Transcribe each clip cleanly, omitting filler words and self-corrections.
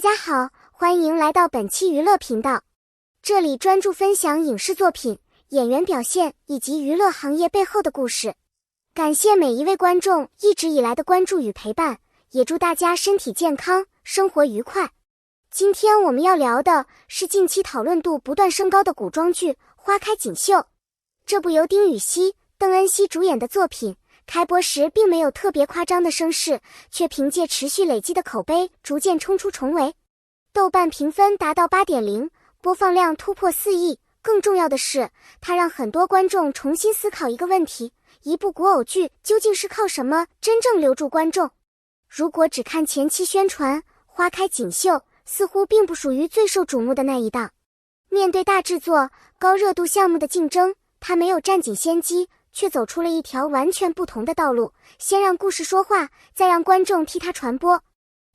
大家好，欢迎来到本期娱乐频道，这里专注分享影视作品、演员表现以及娱乐行业背后的故事。感谢每一位观众一直以来的关注与陪伴，也祝大家身体健康，生活愉快。今天我们要聊的是近期讨论度不断升高的古装剧《花开锦绣》。这部由丁禹兮、邓恩熙主演的作品，开播时并没有特别夸张的声势，却凭借持续累积的口碑逐渐冲出重围。豆瓣评分达到 8.0， 播放量突破4亿。更重要的是，它让很多观众重新思考一个问题：一部古偶剧究竟是靠什么真正留住观众？如果只看前期宣传，《花开锦绣》似乎并不属于最受瞩目的那一档。面对大制作、高热度项目的竞争，它没有占尽先机，却走出了一条完全不同的道路，先让故事说话，再让观众替它传播。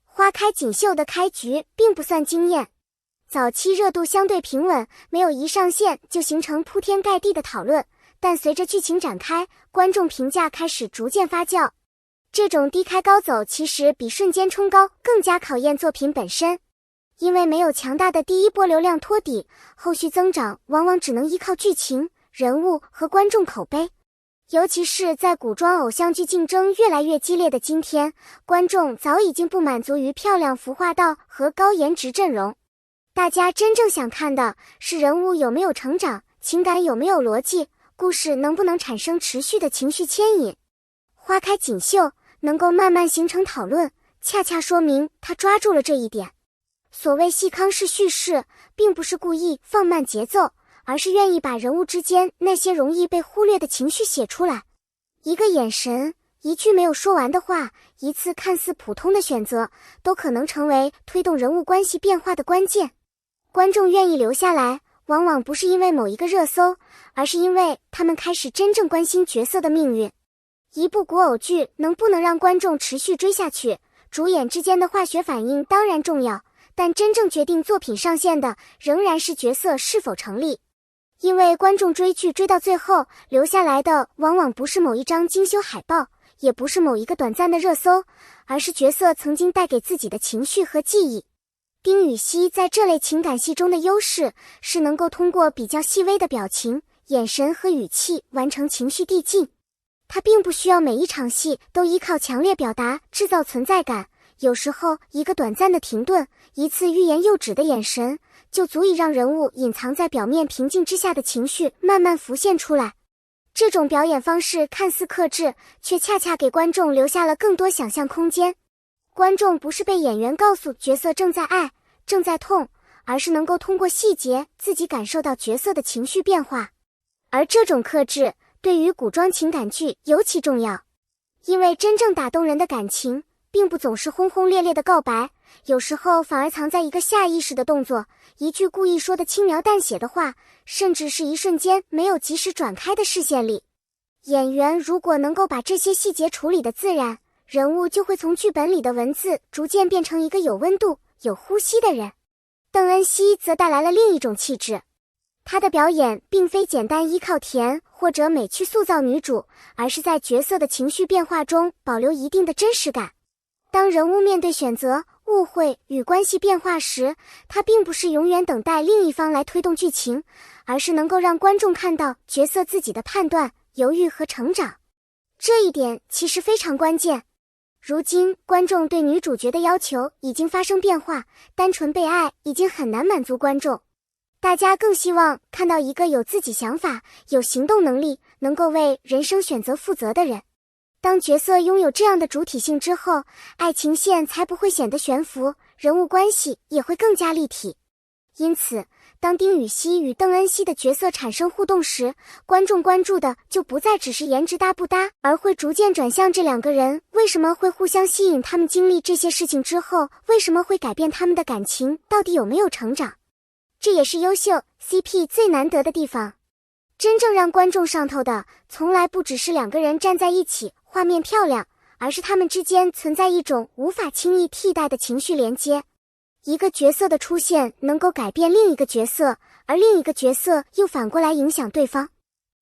花开锦绣的开局并不算惊艳，早期热度相对平稳，没有一上线就形成铺天盖地的讨论，但随着剧情展开，观众评价开始逐渐发酵。这种低开高走其实比瞬间冲高更加考验作品本身，因为没有强大的第一波流量托底，后续增长往往只能依靠剧情、人物和观众口碑。尤其是在古装偶像剧竞争越来越激烈的今天，观众早已经不满足于漂亮服化道和高颜值阵容，大家真正想看的是人物有没有成长，情感有没有逻辑，故事能不能产生持续的情绪牵引。花开锦绣能够慢慢形成讨论，恰恰说明他抓住了这一点。所谓细糠式叙事，并不是故意放慢节奏，而是愿意把人物之间那些容易被忽略的情绪写出来。一个眼神，一句没有说完的话，一次看似普通的选择，都可能成为推动人物关系变化的关键。观众愿意留下来，往往不是因为某一个热搜，而是因为他们开始真正关心角色的命运。一部古偶剧能不能让观众持续追下去，主演之间的化学反应当然重要，但真正决定作品上线的仍然是角色是否成立。因为观众追剧追到最后，留下来的往往不是某一张精修海报，也不是某一个短暂的热搜，而是角色曾经带给自己的情绪和记忆。丁禹兮在这类情感戏中的优势是能够通过比较细微的表情、眼神和语气完成情绪递进。他并不需要每一场戏都依靠强烈表达制造存在感，有时候一个短暂的停顿，一次欲言又止的眼神，就足以让人物隐藏在表面平静之下的情绪慢慢浮现出来。这种表演方式看似克制，却恰恰给观众留下了更多想象空间。观众不是被演员告诉角色正在爱、正在痛，而是能够通过细节自己感受到角色的情绪变化。而这种克制对于古装情感剧尤其重要，因为真正打动人的感情并不总是轰轰烈烈的告白，有时候反而藏在一个下意识的动作，一句故意说的轻描淡写的话，甚至是一瞬间没有及时转开的视线里。演员如果能够把这些细节处理得自然，人物就会从剧本里的文字逐渐变成一个有温度、有呼吸的人。邓恩熙则带来了另一种气质，她的表演并非简单依靠甜或者美去塑造女主，而是在角色的情绪变化中保留一定的真实感。当人物面对选择、误会与关系变化时，他并不是永远等待另一方来推动剧情，而是能够让观众看到角色自己的判断、犹豫和成长。这一点其实非常关键。如今，观众对女主角的要求已经发生变化，单纯被爱已经很难满足观众。大家更希望看到一个有自己想法、有行动能力、能够为人生选择负责的人。当角色拥有这样的主体性之后，爱情线才不会显得悬浮，人物关系也会更加立体。因此，当丁禹兮与邓恩熙的角色产生互动时，观众关注的就不再只是颜值搭不搭，而会逐渐转向这两个人为什么会互相吸引，他们经历这些事情之后，为什么会改变他们的感情，到底有没有成长。这也是优秀 CP 最难得的地方。真正让观众上头的，从来不只是两个人站在一起，画面漂亮，而是他们之间存在一种无法轻易替代的情绪连接。一个角色的出现能够改变另一个角色，而另一个角色又反过来影响对方。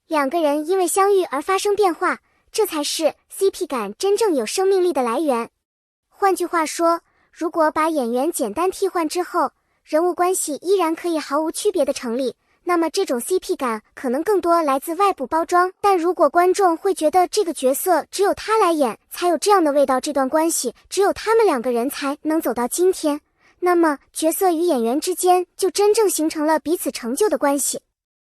两个人因为相遇而发生变化，这才是 CP 感真正有生命力的来源。换句话说，如果把演员简单替换之后，人物关系依然可以毫无区别的成立，那么这种 CP 感可能更多来自外部包装。但如果观众会觉得这个角色只有他来演才有这样的味道，这段关系只有他们两个人才能走到今天，那么角色与演员之间就真正形成了彼此成就的关系。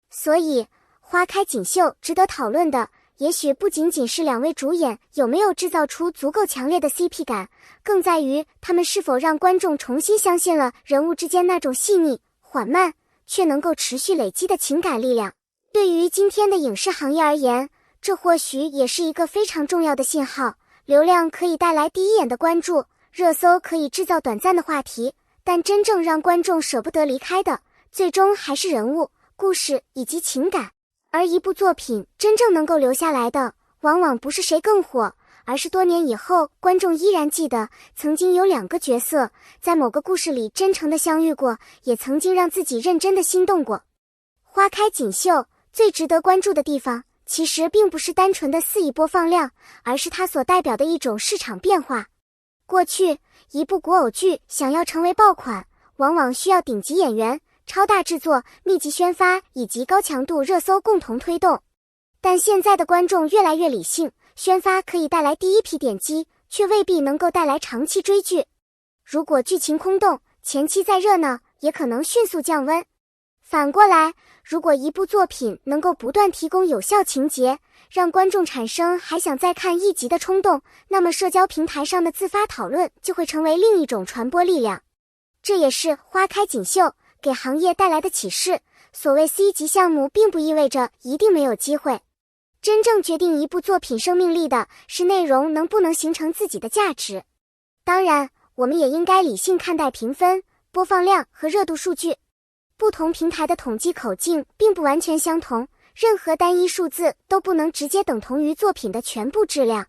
所以花开锦绣值得讨论的也许不仅仅是两位主演有没有制造出足够强烈的 CP 感，更在于他们是否让观众重新相信了人物之间那种细腻、缓慢却能够持续累积的情感力量。对于今天的影视行业而言，这或许也是一个非常重要的信号。流量可以带来第一眼的关注，热搜可以制造短暂的话题，但真正让观众舍不得离开的，最终还是人物、故事以及情感。而一部作品真正能够留下来的，往往不是谁更火，而是多年以后观众依然记得曾经有两个角色在某个故事里真诚的相遇过，也曾经让自己认真的心动过。花开锦绣最值得关注的地方，其实并不是单纯的4亿播放量，而是它所代表的一种市场变化。过去，一部国偶剧想要成为爆款，往往需要顶级演员、超大制作、密集宣发以及高强度热搜共同推动。但现在的观众越来越理性，宣发可以带来第一批点击，却未必能够带来长期追剧。如果剧情空洞，前期再热闹，也可能迅速降温。反过来，如果一部作品能够不断提供有效情节，让观众产生还想再看一集的冲动，那么社交平台上的自发讨论就会成为另一种传播力量。这也是花开锦绣给行业带来的启示。所谓 C 级项目并不意味着一定没有机会，真正决定一部作品生命力的是内容能不能形成自己的价值。当然，我们也应该理性看待评分、播放量和热度数据。不同平台的统计口径并不完全相同，任何单一数字都不能直接等同于作品的全部质量。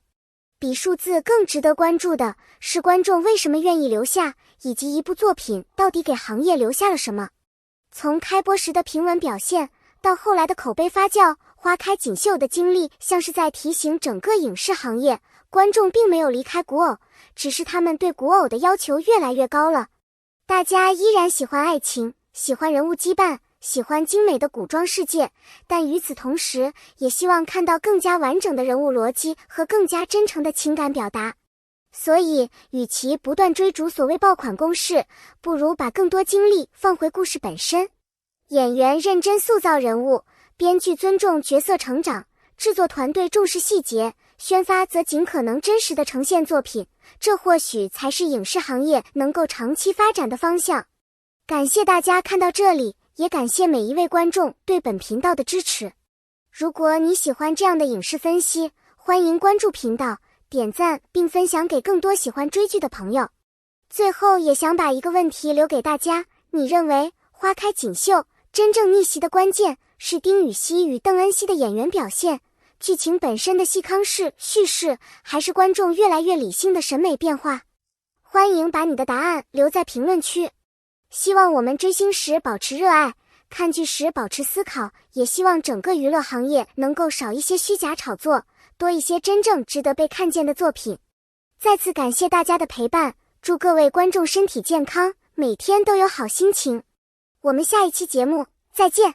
比数字更值得关注的是观众为什么愿意留下，以及一部作品到底给行业留下了什么。从开播时的平稳表现到后来的口碑发酵，花开锦绣的经历像是在提醒整个影视行业，观众并没有离开古偶，只是他们对古偶的要求越来越高了。大家依然喜欢爱情，喜欢人物羁绊，喜欢精美的古装世界，但与此同时，也希望看到更加完整的人物逻辑和更加真诚的情感表达。所以，与其不断追逐所谓爆款公式，不如把更多精力放回故事本身。演员认真塑造人物，编剧尊重角色成长，制作团队重视细节，宣发则尽可能真实地呈现作品，这或许才是影视行业能够长期发展的方向。感谢大家看到这里，也感谢每一位观众对本频道的支持。如果你喜欢这样的影视分析，欢迎关注频道，点赞并分享给更多喜欢追剧的朋友。最后也想把一个问题留给大家，你认为花开锦绣真正逆袭的关键是丁禹兮与邓恩熙的演员表现，剧情本身的细糠式叙事，还是观众越来越理性的审美变化？欢迎把你的答案留在评论区。希望我们追星时保持热爱，看剧时保持思考，也希望整个娱乐行业能够少一些虚假炒作，多一些真正值得被看见的作品。再次感谢大家的陪伴，祝各位观众身体健康，每天都有好心情。我们下一期节目再见。